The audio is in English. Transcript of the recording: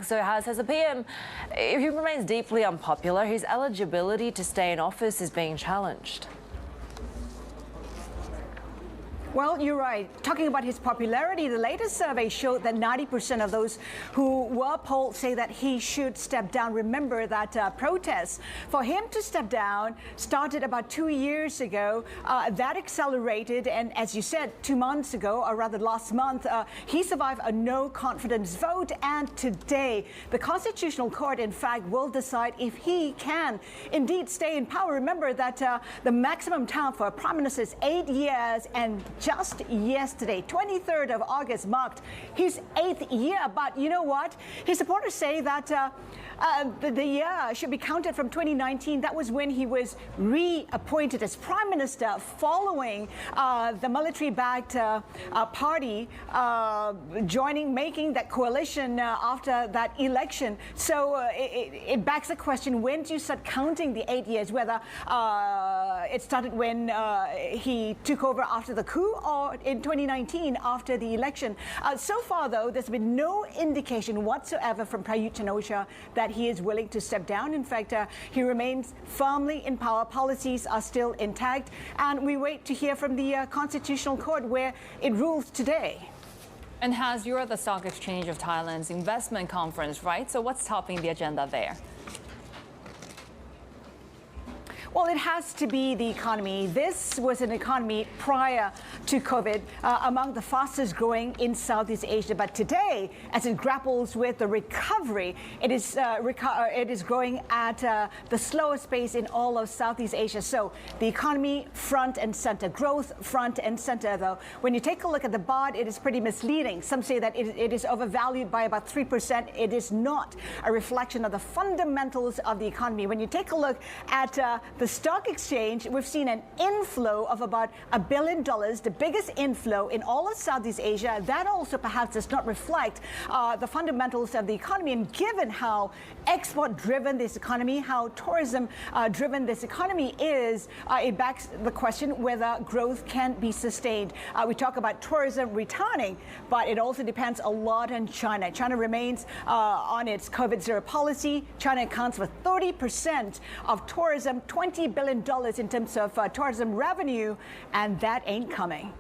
So as a PM, if he remains deeply unpopular, his eligibility to stay in office is being challenged. Well, you're right. Talking about his popularity, the latest survey showed that 90% of those who were polled say that he should step down. Remember that protests for him to step down started about 2 years ago. That accelerated, and as you said, 2 months ago, or rather last month, he survived a no confidence vote. And today, the Constitutional Court, in fact, will decide if he can indeed stay in power. Remember that the maximum term for a prime minister is 8 years, and just yesterday, 23rd of August, marked his 8th year. But you know what? His supporters say that the year should be counted from 2019. That was when he was reappointed as prime minister following the military-backed party making that coalition after that election. So it begs the question, when do you start counting the 8 years? Whether it started when he took over after the coup, or in 2019 after the election. So far, though, there's been no indication whatsoever from Prayuth Chan-Ocha that he is willing to step down. In fact, he remains firmly in power. Policies are still intact, and we wait to hear from the Constitutional Court where it rules today. And you're at the Stock Exchange of Thailand's investment conference, right? So what's topping the agenda there? Well, it has to be the economy. This was an economy prior to COVID, among the fastest growing in Southeast Asia. But today, as it grapples with the recovery, it is growing at the slowest pace in all of Southeast Asia. So the economy front and center, growth front and center, though. When you take a look at the baht, it is pretty misleading. Some say that it is overvalued by about 3%. It is not a reflection of the fundamentals of the economy. When you take a look at the stock exchange, we've seen an inflow of about $1 billion, the biggest inflow in all of Southeast Asia. That also perhaps does not reflect the fundamentals of the economy. And given how export-driven this economy, how tourism-driven this economy is, it begs the question whether growth can be sustained. We talk about tourism returning, but it also depends a lot on China. China remains on its COVID-0 policy. China accounts for 30% of tourism, $20 billion in terms of tourism revenue, and that ain't coming.